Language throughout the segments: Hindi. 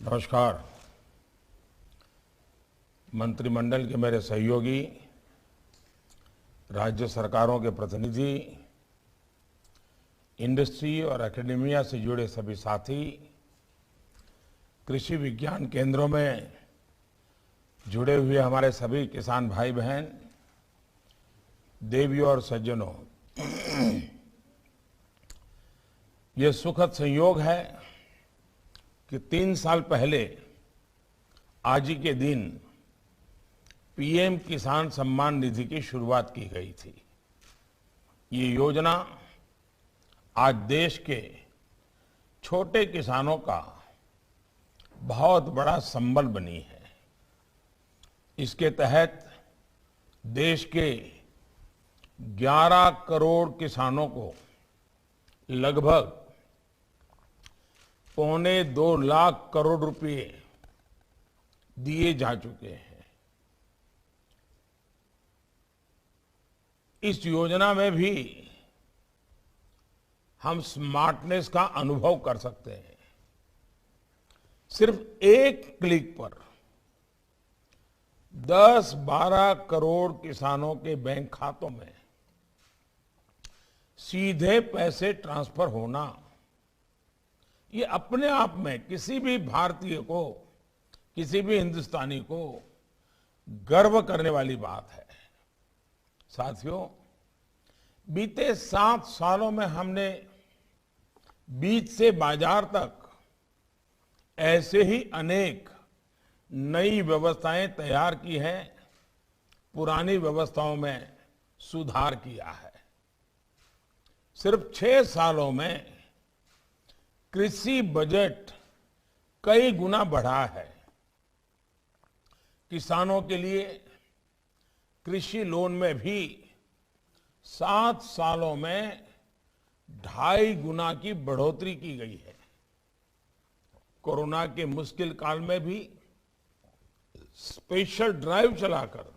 नमस्कार। मंत्रिमंडल के मेरे सहयोगी, राज्य सरकारों के प्रतिनिधि, इंडस्ट्री और एकेडेमिया से जुड़े सभी साथी, कृषि विज्ञान केंद्रों में जुड़े हुए हमारे सभी किसान भाई बहन, देवियों और सज्जनों, ये सुखद संयोग है कि 3 साल पहले आज ही के दिन पीएम किसान सम्मान निधि की शुरुआत की गई थी। ये योजना आज देश के छोटे किसानों का बहुत बड़ा संबल बनी है। इसके तहत देश के 11 करोड़ किसानों को लगभग 1.25 लाख करोड़ रुपए दिए जा चुके हैं। इस योजना में भी हम स्मार्टनेस का अनुभव कर सकते हैं। सिर्फ एक क्लिक पर 10-12 करोड़ किसानों के बैंक खातों में सीधे पैसे ट्रांसफर होना, ये अपने आप में किसी भी भारतीय को, किसी भी हिंदुस्तानी को गर्व करने वाली बात है। साथियों, बीते 7 सालों में हमने बीज से बाजार तक ऐसे ही अनेक नई व्यवस्थाएं तैयार की हैं, पुरानी व्यवस्थाओं में सुधार किया है। सिर्फ 6 सालों में कृषि बजट कई गुना बढ़ा है। किसानों के लिए कृषि लोन में भी 7 सालों में 2.5 गुना की बढ़ोतरी की गई है। कोरोना के मुश्किल काल में भी स्पेशल ड्राइव चलाकर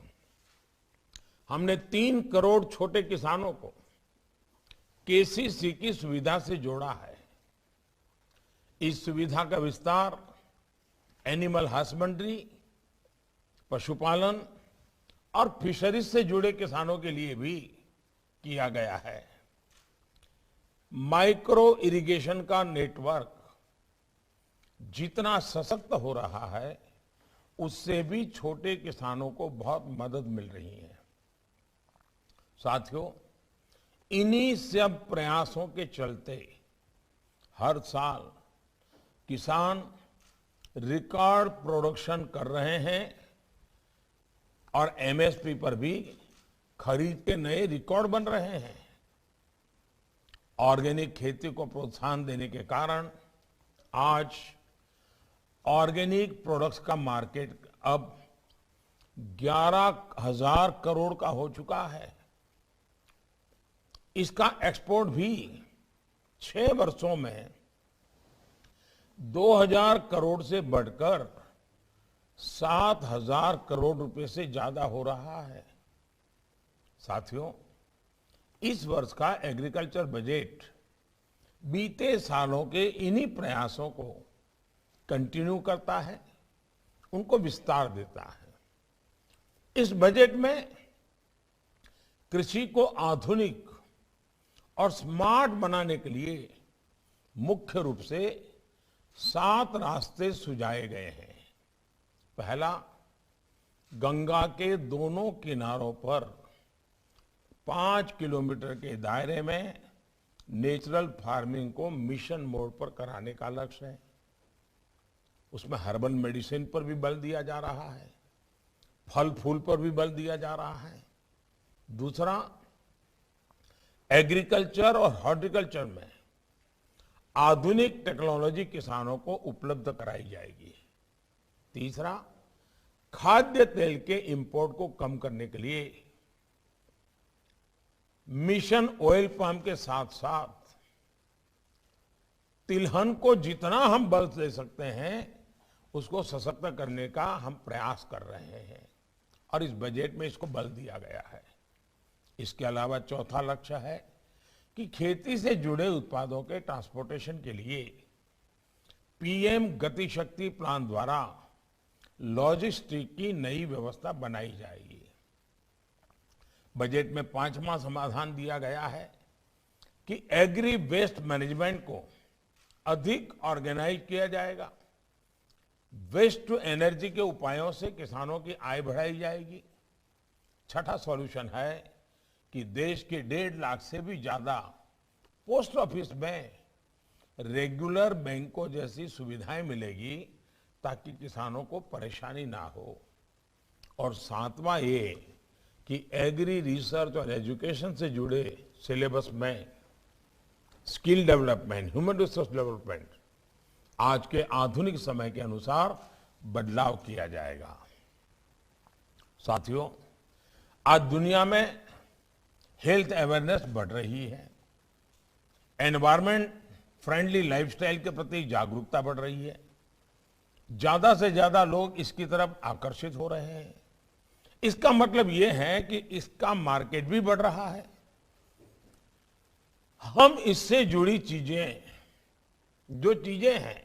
हमने 3 करोड़ छोटे किसानों को केसीसी की सुविधा से जोड़ा है। इस सुविधा का विस्तार एनिमल हस्बेंड्री, पशुपालन और फिशरीज से जुड़े किसानों के लिए भी किया गया है। माइक्रो इरिगेशन का नेटवर्क जितना सशक्त हो रहा है, उससे भी छोटे किसानों को बहुत मदद मिल रही है। साथियों, इन्हीं सब प्रयासों के चलते हर साल किसान रिकॉर्ड प्रोडक्शन कर रहे हैं और एमएसपी पर भी खरीद के नए रिकॉर्ड बन रहे हैं। ऑर्गेनिक खेती को प्रोत्साहन देने के कारण आज ऑर्गेनिक प्रोडक्ट्स का मार्केट अब 11,000 करोड़ का हो चुका है। इसका एक्सपोर्ट भी 6 वर्षों में 2,000 करोड़ से बढ़कर 7,000 करोड़ रुपए से ज्यादा हो रहा है। साथियों, इस वर्ष का एग्रीकल्चर बजट बीते सालों के इन्हीं प्रयासों को कंटिन्यू करता है, उनको विस्तार देता है। इस बजट में कृषि को आधुनिक और स्मार्ट बनाने के लिए मुख्य रूप से 7 रास्ते सुझाए गए हैं। पहला, गंगा के दोनों किनारों पर 5 किलोमीटर के दायरे में नेचुरल फार्मिंग को मिशन मोड पर कराने का लक्ष्य है। उसमें हर्बल मेडिसिन पर भी बल दिया जा रहा है, फल फूल पर भी बल दिया जा रहा है। दूसरा, एग्रीकल्चर और हॉर्टिकल्चर में आधुनिक टेक्नोलॉजी किसानों को उपलब्ध कराई जाएगी। तीसरा, खाद्य तेल के इंपोर्ट को कम करने के लिए मिशन ऑयल पाम के साथ साथ तिलहन को जितना हम बल दे सकते हैं, उसको सशक्त करने का हम प्रयास कर रहे हैं और इस बजट में इसको बल दिया गया है। इसके अलावा चौथा लक्ष्य है कि खेती से जुड़े उत्पादों के ट्रांसपोर्टेशन के लिए पीएम गति शक्ति प्लान द्वारा लॉजिस्टिक की नई व्यवस्था बनाई जाएगी। बजट में 5वां समाधान दिया गया है कि एग्री वेस्ट मैनेजमेंट को अधिक ऑर्गेनाइज किया जाएगा। वेस्ट टू एनर्जी के उपायों से किसानों की आय बढ़ाई जाएगी। छठा सॉल्यूशन है कि देश के 1.5 लाख से भी ज्यादा पोस्ट ऑफिस में रेगुलर बैंकों जैसी सुविधाएं मिलेगी ताकि किसानों को परेशानी ना हो। और 7वां ये कि एग्री रिसर्च और एजुकेशन से जुड़े सिलेबस में skill development, human resource development आज के आधुनिक समय के अनुसार बदलाव किया जाएगा। साथियों, आज दुनिया में हेल्थ अवेयरनेस बढ़ रही है, एनवायरमेंट फ्रेंडली लाइफस्टाइल के प्रति जागरूकता बढ़ रही है, ज्यादा से ज्यादा लोग इसकी तरफ आकर्षित हो रहे हैं। इसका मतलब यह है कि इसका मार्केट भी बढ़ रहा है। हम इससे जुड़ी चीजें, जो चीजें हैं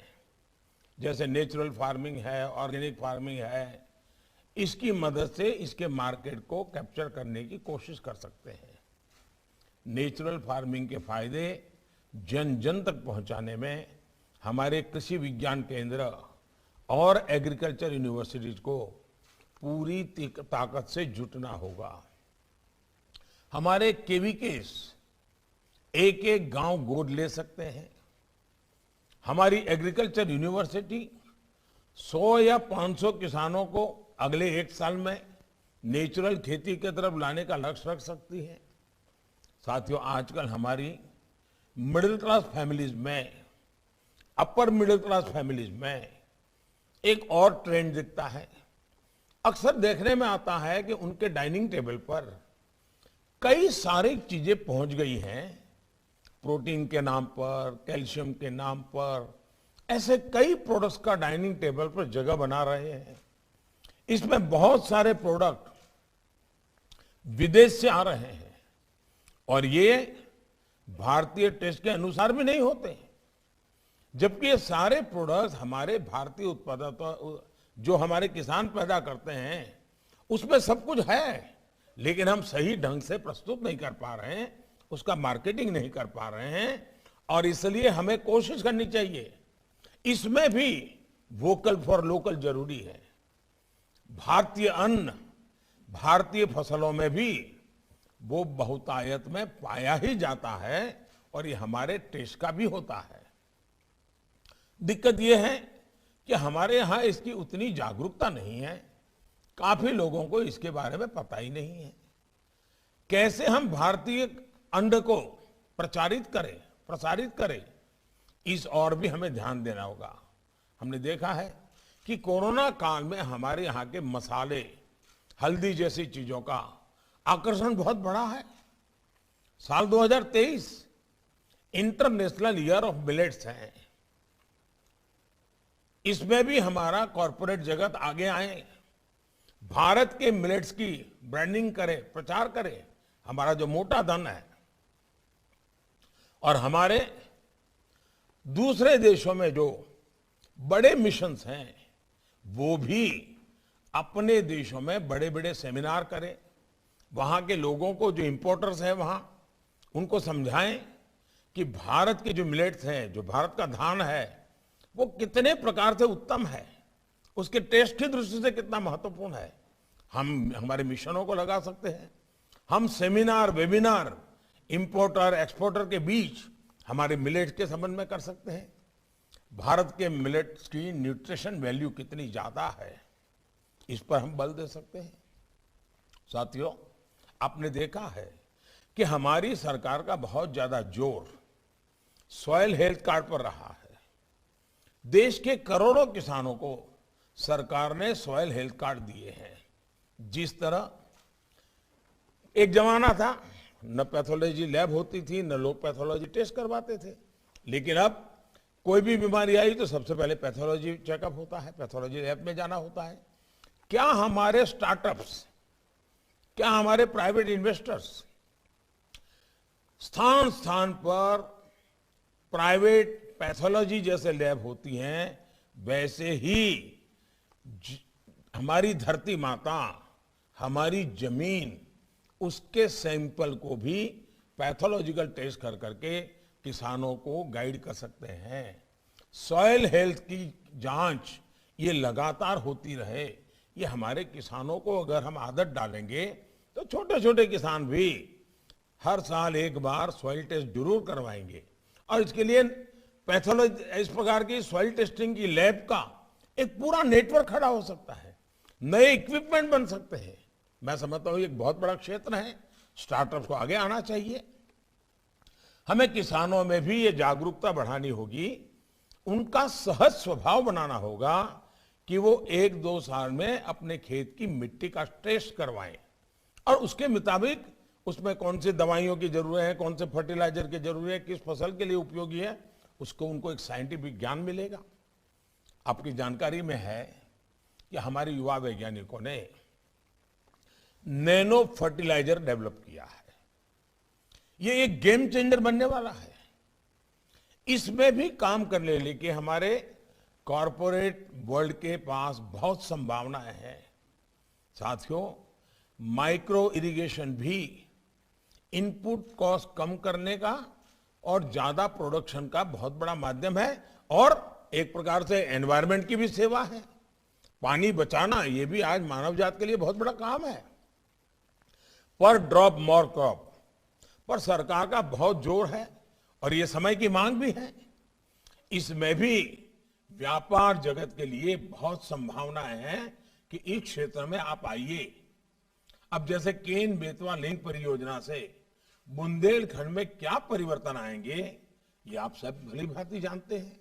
जैसे नेचुरल फार्मिंग है, ऑर्गेनिक फार्मिंग है, इसकी मदद से इसके मार्केट को कैप्चर करने की कोशिश कर सकते हैं। नेचुरल फार्मिंग के फायदे जन जन तक पहुंचाने में हमारे कृषि विज्ञान केंद्र और एग्रीकल्चर यूनिवर्सिटीज को पूरी ताकत से जुटना होगा। हमारे केवीकेस एक एक गांव गोद ले सकते हैं। हमारी एग्रीकल्चर यूनिवर्सिटी 100 या 500 किसानों को अगले 1 साल में नेचुरल खेती की तरफ लाने का लक्ष्य रख सकती है। साथियों, आजकल हमारी मिडिल क्लास फैमिलीज में, अपर मिडिल क्लास फैमिलीज में एक और ट्रेंड दिखता है। अक्सर देखने में आता है कि उनके डाइनिंग टेबल पर कई सारी चीजें पहुंच गई हैं। प्रोटीन के नाम पर, कैल्शियम के नाम पर, ऐसे कई प्रोडक्ट्स का डाइनिंग टेबल पर जगह बना रहे हैं। इसमें बहुत सारे प्रोडक्ट विदेश से आ रहे हैं और ये भारतीय टेस्ट के अनुसार भी नहीं होते, जबकि ये सारे प्रोडक्ट्स हमारे भारतीय उत्पादों जो हमारे किसान पैदा करते हैं उसमें सब कुछ है, लेकिन हम सही ढंग से प्रस्तुत नहीं कर पा रहे हैं, उसका मार्केटिंग नहीं कर पा रहे हैं। और इसलिए हमें कोशिश करनी चाहिए, इसमें भी वोकल फॉर लोकल जरूरी है। भारतीय अन्न, भारतीय फसलों में भी वो बहुतायत में पाया ही जाता है और ये हमारे टेस्ट का भी होता है। दिक्कत ये है कि हमारे यहाँ इसकी उतनी जागरूकता नहीं है, काफी लोगों को इसके बारे में पता ही नहीं है। कैसे हम भारतीय अन्न को प्रसारित करें, इस और भी हमें ध्यान देना होगा। हमने देखा है कि कोरोना काल में हमारे यहाँ के मसाले, हल्दी जैसी चीजों का आकर्षण बहुत बड़ा है। साल 2023 इंटरनेशनल ईयर ऑफ मिलेट्स है। इसमें भी हमारा कॉरपोरेट जगत आगे आए, भारत के मिलेट्स की ब्रांडिंग करे, प्रचार करे, हमारा जो मोटा धन है। और हमारे दूसरे देशों में जो बड़े मिशंस हैं वो भी अपने देशों में बड़े बड़े सेमिनार करें, वहां के लोगों को, जो इंपोर्टर्स हैं वहां, उनको समझाएं कि भारत के जो मिलेट्स हैं, जो भारत का धान है, वो कितने प्रकार से उत्तम है, उसके टेस्ट की दृष्टि से कितना महत्वपूर्ण है। हम हमारे मिशनों को लगा सकते हैं। हम सेमिनार, वेबिनार इंपोर्टर एक्सपोर्टर के बीच हमारे मिलेट्स के संबंध में कर सकते हैं। भारत के मिलेट्स की न्यूट्रिशन वैल्यू कितनी ज्यादा है, इस पर हम बल दे सकते हैं। साथियों, आपने देखा है कि हमारी सरकार का बहुत ज्यादा जोर सॉइल हेल्थ कार्ड पर रहा है। देश के करोड़ों किसानों को सरकार ने सॉइल हेल्थ कार्ड दिए हैं। जिस तरह एक जमाना था, न पैथोलॉजी लैब होती थी, न लोग पैथोलॉजी टेस्ट करवाते थे, लेकिन अब कोई भी बीमारी आई तो सबसे पहले पैथोलॉजी चेकअप होता है, पैथोलॉजी लैब में जाना होता है। क्या हमारे स्टार्टअप्स, क्या हमारे प्राइवेट इन्वेस्टर्स स्थान स्थान पर प्राइवेट पैथोलॉजी जैसे लैब होती हैं, वैसे ही हमारी धरती माता, हमारी जमीन, उसके सैंपल को भी पैथोलॉजिकल टेस्ट कर करके किसानों को गाइड कर सकते हैं। सॉइल हेल्थ की जांच ये लगातार होती रहे, ये हमारे किसानों को अगर हम आदत डालेंगे तो छोटे छोटे किसान भी हर साल एक बार सॉइल टेस्ट जरूर करवाएंगे। और इसके लिए पैथोलॉजी, इस प्रकार की सॉइल टेस्टिंग की लैब का एक पूरा नेटवर्क खड़ा हो सकता है, नए इक्विपमेंट बन सकते हैं। मैं समझता हूं एक बहुत बड़ा क्षेत्र है, स्टार्टअप्स को आगे आना चाहिए। हमें किसानों में भी ये जागरूकता बढ़ानी होगी, उनका सहज स्वभाव बनाना होगा कि वो 1-2 साल में अपने खेत की मिट्टी का टेस्ट करवाएं और उसके मुताबिक उसमें कौन सी दवाइयों की जरूरत है, कौन से फर्टिलाइजर की जरूरत है, किस फसल के लिए उपयोगी है, उसको उनको एक साइंटिफिक ज्ञान मिलेगा। आपकी जानकारी में है कि हमारे युवा वैज्ञानिकों ने नैनो फर्टिलाइजर डेवलप किया है। ये एक गेम चेंजर बनने वाला है। इसमें भी काम करने लेके हमारे कॉरपोरेट वर्ल्ड के पास बहुत संभावनाएं हैं। साथियों, माइक्रो इरिगेशन भी इनपुट कॉस्ट कम करने का और ज्यादा प्रोडक्शन का बहुत बड़ा माध्यम है और एक प्रकार से एनवायरनमेंट की भी सेवा है। पानी बचाना ये भी आज मानव जात के लिए बहुत बड़ा काम है। पर ड्रॉप मोर क्रॉप पर सरकार का बहुत जोर है और ये समय की मांग भी है। इसमें भी व्यापार जगत के लिए बहुत संभावनाएं हैं कि इस क्षेत्र में आप आइए। अब जैसे केन बेतवा लिंक परियोजना से बुंदेलखंड में क्या परिवर्तन आएंगे, ये आप सब भली भांति जानते हैं।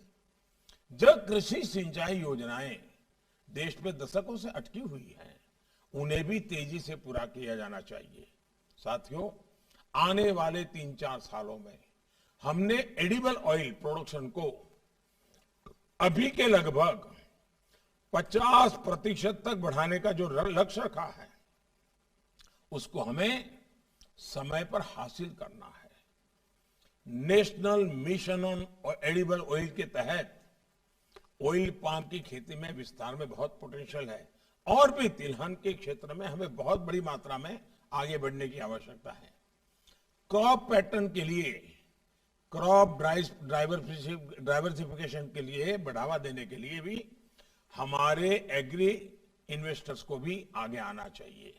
जब कृषि सिंचाई योजनाएं देश में दशकों से अटकी हुई हैं, उन्हें भी तेजी से पूरा किया जाना चाहिए। साथियों, आने वाले 3-4 सालों में हमने एडिबल ऑयल प्रोडक्शन को अभी के लगभग 50% तक बढ़ाने का जो लक्ष्य रखा है, उसको हमें समय पर हासिल करना है। National mission on edible oil के तहत ऑयल पाम की खेती में विस्तार में बहुत पोटेंशियल है और भी तिलहन के क्षेत्र में हमें बहुत बड़ी मात्रा में आगे बढ़ने की आवश्यकता है। क्रॉप पैटर्न के लिए, क्रॉप डाइवर्सिफिकेशन के लिए बढ़ावा देने के लिए भी हमारे एग्री इन्वेस्टर्स को भी आगे आना चाहिए।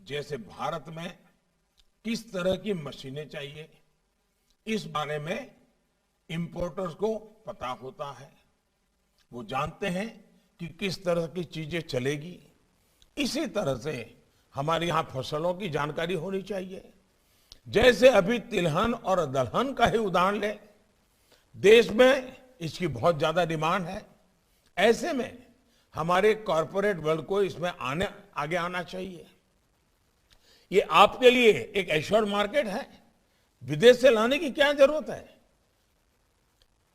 जैसे भारत में किस तरह की मशीनें चाहिए, इस बारे में इंपोर्टर्स को पता होता है, वो जानते हैं कि किस तरह की चीजें चलेगी। इसी तरह से हमारे यहां फसलों की जानकारी होनी चाहिए। जैसे अभी तिलहन और दलहन का ही उदाहरण लें, देश में इसकी बहुत ज्यादा डिमांड है। ऐसे में हमारे कॉरपोरेट वर्ल्ड को इसमें आगे आना चाहिए। ये आपके लिए एक एश्योर्ड मार्केट है, विदेश से लाने की क्या जरूरत है।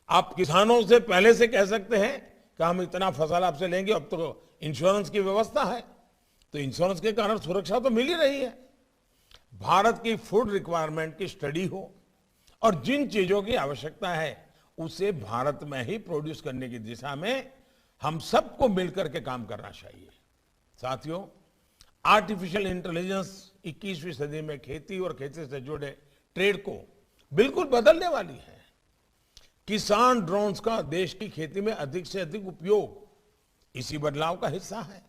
आप किसानों से पहले से कह सकते हैं कि हम इतना फसल आपसे लेंगे, अब तो इंश्योरेंस की व्यवस्था है, तो इंश्योरेंस के कारण सुरक्षा तो मिल ही रही है। भारत की फूड रिक्वायरमेंट की स्टडी हो और जिन चीजों की आवश्यकता है उसे भारत में ही प्रोड्यूस करने की दिशा में हम सबको मिलकर के काम करना चाहिए। साथियों, आर्टिफिशियल इंटेलिजेंस 21वीं सदी में खेती और खेती से जुड़े ट्रेड को बिल्कुल बदलने वाली है। किसान ड्रोन्स का देश की खेती में अधिक से अधिक उपयोग इसी बदलाव का हिस्सा है।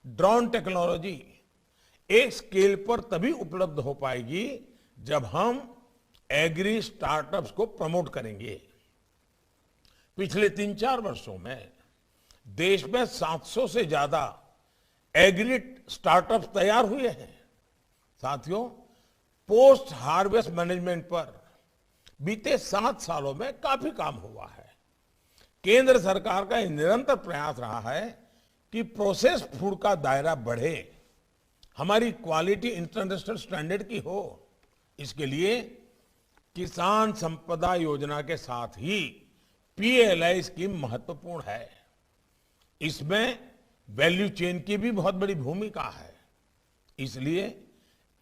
ड्रोन टेक्नोलॉजी एक स्केल पर तभी उपलब्ध हो पाएगी जब हम एग्री स्टार्टअप्स को प्रमोट करेंगे। पिछले 3-4 वर्षों में देश में 700 से ज्यादा एग्री स्टार्टअप्स तैयार हुए हैं। साथियों, पोस्ट हार्वेस्ट मैनेजमेंट पर बीते 7 सालों में काफी काम हुआ है। केंद्र सरकार का एक निरंतर प्रयास रहा है कि प्रोसेस्ड फूड का दायरा बढ़े, हमारी क्वालिटी इंटरनेशनल स्टैंडर्ड की हो। इसके लिए किसान संपदा योजना के साथ ही पीएलआई स्कीम महत्वपूर्ण है। इसमें वैल्यू चेन की भी बहुत बड़ी भूमिका है। इसलिए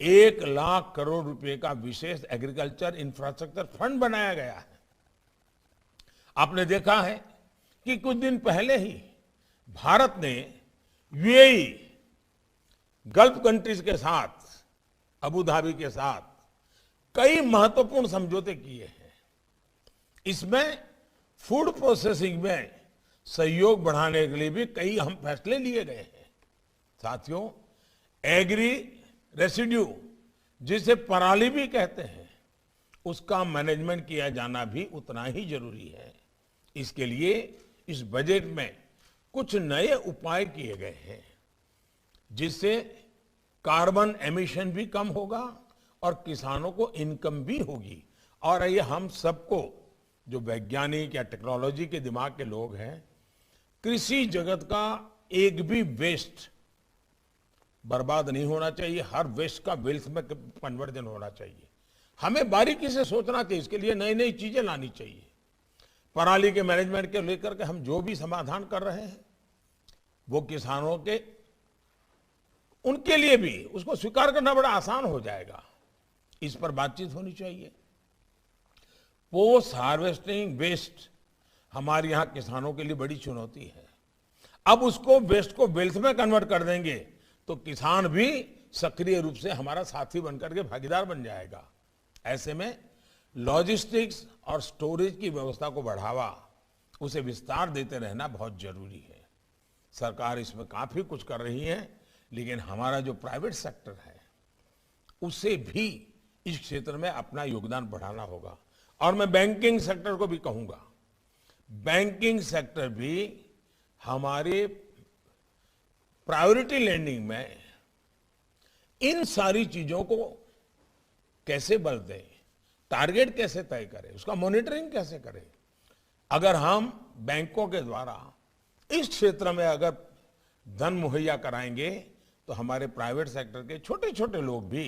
1 लाख करोड़ रुपए का विशेष एग्रीकल्चर इंफ्रास्ट्रक्चर फंड बनाया गया है। आपने देखा है कि कुछ दिन पहले ही भारत ने यूएई, गल्फ कंट्रीज के साथ, अबू धाबी के साथ कई महत्वपूर्ण समझौते किए हैं। इसमें फूड प्रोसेसिंग में सहयोग बढ़ाने के लिए भी कई अहम फैसले लिए गए हैं। साथियों, एग्री रेसिड्यू, जिसे पराली भी कहते हैं, उसका मैनेजमेंट किया जाना भी उतना ही जरूरी है। इसके लिए इस बजट में कुछ नए उपाय किए गए हैं, जिससे कार्बन एमिशन भी कम होगा और किसानों को इनकम भी होगी। और ये हम सबको, जो वैज्ञानिक या टेक्नोलॉजी के दिमाग के लोग हैं, कृषि जगत का एक भी वेस्ट बर्बाद नहीं होना चाहिए। हर वेस्ट का वेल्थ में कन्वर्जन होना चाहिए। हमें बारीकी से सोचना चाहिए, इसके लिए नई नई चीजें लानी चाहिए। पराली के मैनेजमेंट के लेकर के हम जो भी समाधान कर रहे हैं, वो किसानों के, उनके लिए भी उसको स्वीकार करना बड़ा आसान हो जाएगा। इस पर बातचीत होनी चाहिए। पोस्ट हार्वेस्टिंग वेस्ट हमारे यहां किसानों के लिए बड़ी चुनौती है। अब उसको वेस्ट को वेल्थ में कन्वर्ट कर देंगे तो किसान भी सक्रिय रूप से हमारा साथी बनकर के भागीदार बन जाएगा। ऐसे में लॉजिस्टिक्स और स्टोरेज की व्यवस्था को बढ़ावा, उसे विस्तार देते रहना बहुत जरूरी है। सरकार इसमें काफी कुछ कर रही है, लेकिन हमारा जो प्राइवेट सेक्टर है, उसे भी इस क्षेत्र में अपना योगदान बढ़ाना होगा। और मैं बैंकिंग सेक्टर को भी कहूंगा, बैंकिंग सेक्टर भी हमारे प्रायोरिटी लैंडिंग में इन सारी चीजों को कैसे बल दें, टारगेट कैसे तय करें, उसका मॉनिटरिंग कैसे करें। अगर हम बैंकों के द्वारा इस क्षेत्र में अगर धन मुहैया कराएंगे तो हमारे प्राइवेट सेक्टर के छोटे छोटे लोग भी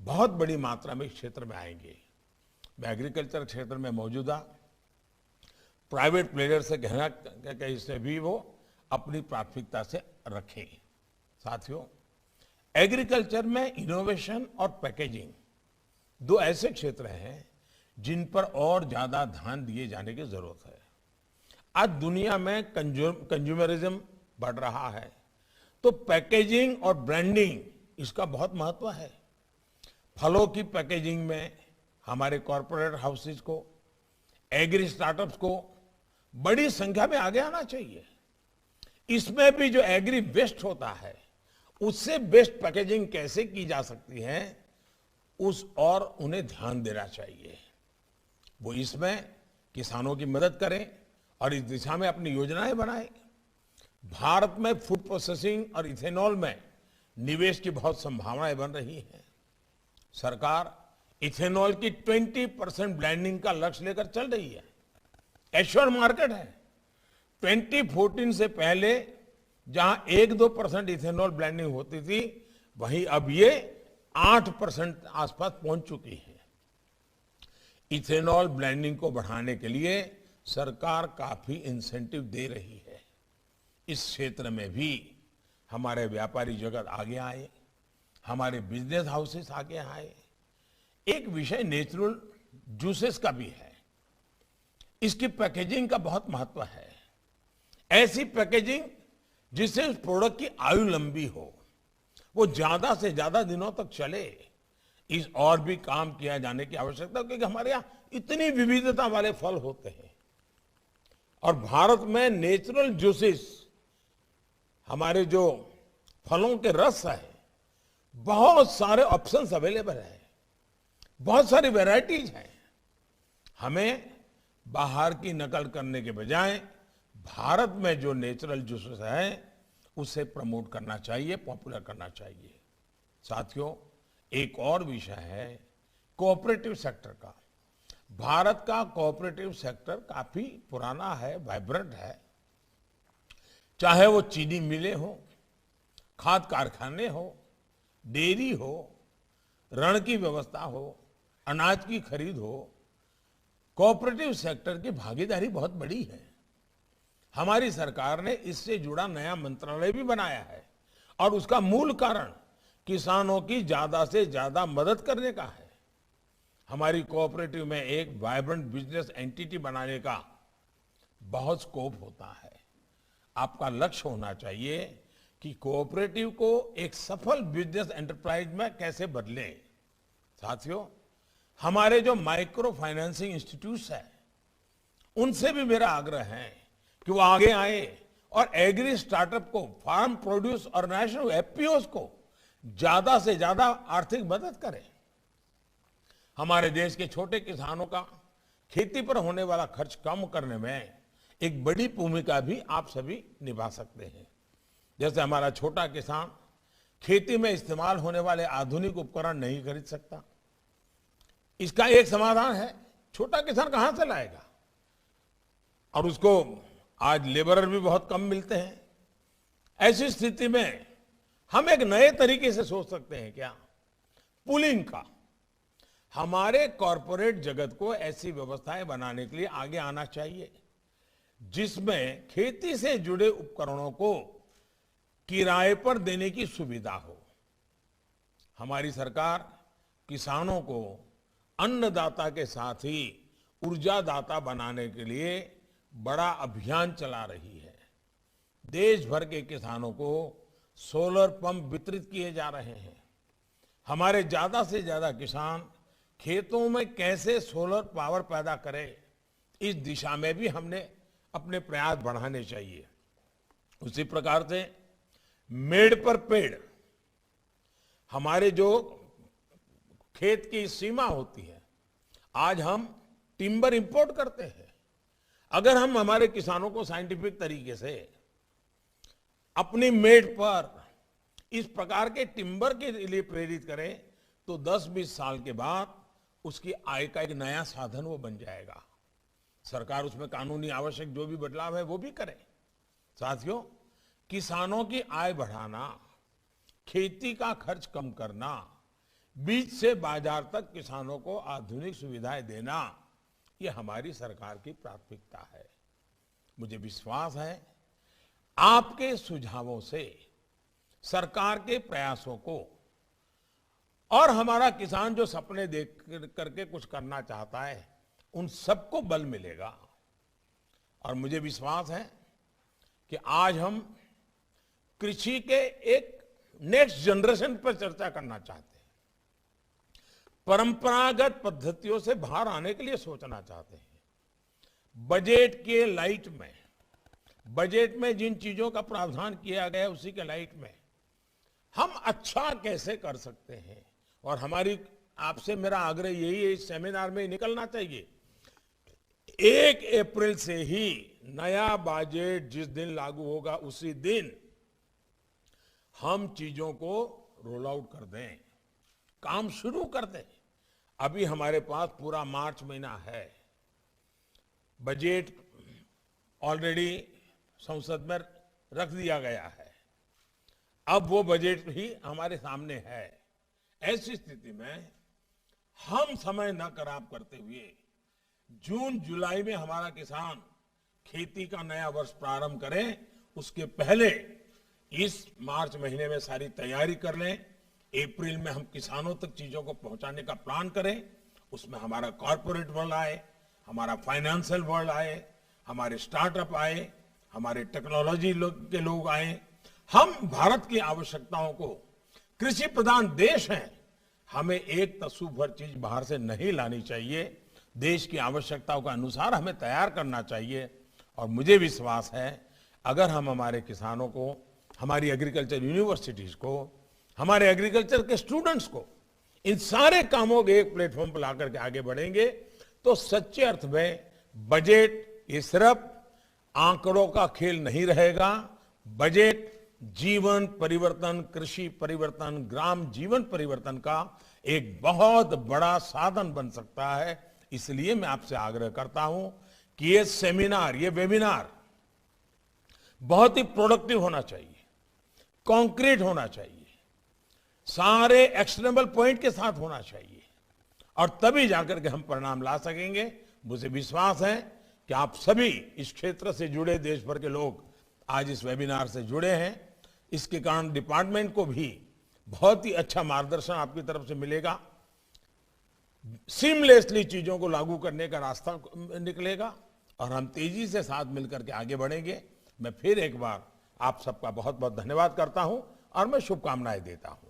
बहुत बड़ी मात्रा में इस क्षेत्र में आएंगे। मैं एग्रीकल्चर क्षेत्र में मौजूदा प्राइवेट प्लेयर से कहना कि इसे भी वो अपनी प्राथमिकता से रखें। साथियों, एग्रीकल्चर में इनोवेशन और पैकेजिंग दो ऐसे क्षेत्र हैं जिन पर और ज्यादा ध्यान दिए जाने की जरूरत है। आज दुनिया में कंज्यूमरिज्म बढ़ रहा है, तो पैकेजिंग और ब्रांडिंग इसका बहुत महत्व है। फलों की पैकेजिंग में हमारे कॉरपोरेट हाउसेज को, एग्री स्टार्टअप्स को बड़ी संख्या में आगे आना चाहिए। इसमें भी जो एग्री वेस्ट होता है, उससे बेस्ट पैकेजिंग कैसे की जा सकती है, उस और उन्हें ध्यान देना चाहिए। वो इसमें किसानों की मदद करें और इस दिशा में अपनी योजनाएं बनाएं। भारत में फूड प्रोसेसिंग और इथेनॉल में निवेश की बहुत संभावनाएं बन रही हैं। सरकार इथेनॉल की 20% ब्लेंडिंग का लक्ष्य लेकर चल रही है। एश्योर मार्केट है। 2014 से पहले जहां 1-2% इथेनॉल ब्लेंडिंग होती थी, वहीं अब ये 8% आसपास पहुंच चुकी है। इथेनॉल ब्लेंडिंग को बढ़ाने के लिए सरकार काफी इंसेंटिव दे रही है। इस क्षेत्र में भी हमारे व्यापारी जगत आगे आए, हमारे बिजनेस हाउसेस आगे आए। एक विषय नेचुरल जूसेस का भी है। इसकी पैकेजिंग का बहुत महत्व है। ऐसी पैकेजिंग जिससे उस प्रोडक्ट की आयु लंबी हो, वो ज्यादा से ज्यादा दिनों तक चले। इस और भी काम किया जाने की आवश्यकता, क्योंकि हमारे यहाँ इतनी विविधता वाले फल होते हैं। और भारत में नेचुरल जूसेस, हमारे जो फलों के रस है, बहुत सारे ऑप्शंस अवेलेबल है, बहुत सारी वैरायटीज हैं। हमें बाहर की नकल करने के बजाय भारत में जो नेचुरल जूसेस है, उसे प्रमोट करना चाहिए, पॉपुलर करना चाहिए। साथियों, एक और विषय है कोऑपरेटिव सेक्टर का। भारत का कोऑपरेटिव सेक्टर काफी पुराना है, वाइब्रेंट है। चाहे वो चीनी मिलें हो, खाद कारखाने हो, डेयरी हो, ऋण की व्यवस्था हो, अनाज की खरीद हो, कोऑपरेटिव सेक्टर की भागीदारी बहुत बड़ी है। हमारी सरकार ने इससे जुड़ा नया मंत्रालय भी बनाया है और उसका मूल कारण किसानों की ज्यादा से ज्यादा मदद करने का है। हमारी कोऑपरेटिव में एक वाइब्रेंट बिजनेस एंटिटी बनाने का बहुत स्कोप होता है। आपका लक्ष्य होना चाहिए कि कोऑपरेटिव को एक सफल बिजनेस एंटरप्राइज में कैसे बदलें। साथियों, हमारे जो माइक्रो फाइनेंसिंग इंस्टीट्यूट्स हैं, उनसे भी मेरा आग्रह है कि वो आगे आए और एग्री स्टार्टअप को, फार्म प्रोड्यूस ऑर्गेनाइजेशन, एफपीओस को ज्यादा से ज्यादा आर्थिक मदद करें। हमारे देश के छोटे किसानों का खेती पर होने वाला खर्च कम करने में एक बड़ी भूमिका भी आप सभी निभा सकते हैं। जैसे हमारा छोटा किसान खेती में इस्तेमाल होने वाले आधुनिक उपकरण नहीं खरीद सकता, इसका एक समाधान है, छोटा किसान कहां से लाएगा, और उसको आज लेबरर भी बहुत कम मिलते हैं। ऐसी स्थिति में हम एक नए तरीके से सोच सकते हैं क्या, पूलिंग का। हमारे कॉरपोरेट जगत को ऐसी व्यवस्थाएं बनाने के लिए आगे आना चाहिए जिसमें खेती से जुड़े उपकरणों को किराए पर देने की सुविधा हो। हमारी सरकार किसानों को अन्नदाता के साथ ही ऊर्जादाता बनाने के लिए बड़ा अभियान चला रही है। देश भर के किसानों को सोलर पंप वितरित किए जा रहे हैं। हमारे ज्यादा से ज्यादा किसान खेतों में कैसे सोलर पावर पैदा करें, इस दिशा में भी हमने अपने प्रयास बढ़ाने चाहिए। उसी प्रकार से मेड़ पर पेड़, हमारे जो खेत की सीमा होती है, आज हम टिम्बर इंपोर्ट करते हैं। अगर हम हमारे किसानों को साइंटिफिक तरीके से अपनी मेड़ पर इस प्रकार के टिम्बर के लिए प्रेरित करें तो 10-20 साल के बाद उसकी आय का एक नया साधन वो बन जाएगा। सरकार उसमें कानूनी आवश्यक जो भी बदलाव है वो भी करे। साथियों, किसानों की आय बढ़ाना, खेती का खर्च कम करना, बीज से बाजार तक किसानों को आधुनिक सुविधाएं देना, ये हमारी सरकार की प्राथमिकता है। मुझे विश्वास है आपके सुझावों से सरकार के प्रयासों को और हमारा किसान जो सपने देख करके कुछ करना चाहता है, उन सबको बल मिलेगा। और मुझे विश्वास है कि आज हम कृषि के एक नेक्स्ट जनरेशन पर चर्चा करना चाहते हैं, परंपरागत पद्धतियों से बाहर आने के लिए सोचना चाहते हैं। बजट में जिन चीजों का प्रावधान किया गया है उसी के लाइट में हम अच्छा कैसे कर सकते हैं। और हमारी आपसे मेरा आग्रह यही है, इस सेमिनार में निकलना चाहिए 1 अप्रैल से ही नया बजट जिस दिन लागू होगा उसी दिन हम चीजों को रोल आउट कर दें, काम शुरू कर दें। अभी हमारे पास पूरा मार्च महीना है, बजट ऑलरेडी संसद में रख दिया गया है, अब वो बजट ही हमारे सामने है। ऐसी स्थिति में हम समय न खराब करते हुए जून जुलाई में हमारा किसान खेती का नया वर्ष प्रारंभ करें, उसके पहले इस मार्च महीने में सारी तैयारी कर लें। अप्रैल में हम किसानों तक चीजों को पहुंचाने का प्लान करें। उसमें हमारा कॉर्पोरेट वर्ल्ड आए, हमारा फाइनेंशियल वर्ल्ड आए, हमारे स्टार्टअप आए, हमारे टेक्नोलॉजी के लोग आए। हम भारत की आवश्यकताओं को, कृषि प्रधान देश हैं, हमें एक तस्सु भर चीज बाहर से नहीं लानी चाहिए। देश की आवश्यकताओं के अनुसार हमें तैयार करना चाहिए। और मुझे विश्वास है अगर हम हमारे किसानों को, हमारी एग्रीकल्चर यूनिवर्सिटीज को, हमारे एग्रीकल्चर के स्टूडेंट्स को इन सारे कामों के एक प्लेटफॉर्म पर लाकर के आगे बढ़ेंगे तो सच्चे अर्थ में बजट ये सिर्फ आंकड़ों का खेल नहीं रहेगा। बजट जीवन परिवर्तन, कृषि परिवर्तन, ग्राम जीवन परिवर्तन का एक बहुत बड़ा साधन बन सकता है। इसलिए मैं आपसे आग्रह करता हूं कि ये सेमिनार, ये वेबिनार बहुत ही प्रोडक्टिव होना चाहिए, कॉन्क्रीट होना चाहिए, सारे एक्शनेबल पॉइंट के साथ होना चाहिए, और तभी जाकर के हम परिणाम ला सकेंगे। मुझे विश्वास है कि आप सभी इस क्षेत्र से जुड़े देश भर के लोग आज इस वेबिनार से जुड़े हैं। इसके कारण डिपार्टमेंट को भी बहुत ही अच्छा मार्गदर्शन आपकी तरफ से मिलेगा, सीमलेसली चीजों को लागू करने का रास्ता निकलेगा और हम तेजी से साथ मिलकर के आगे बढ़ेंगे। मैं फिर एक बार आप सबका बहुत बहुत धन्यवाद करता हूं और मैं शुभकामनाएं देता हूं।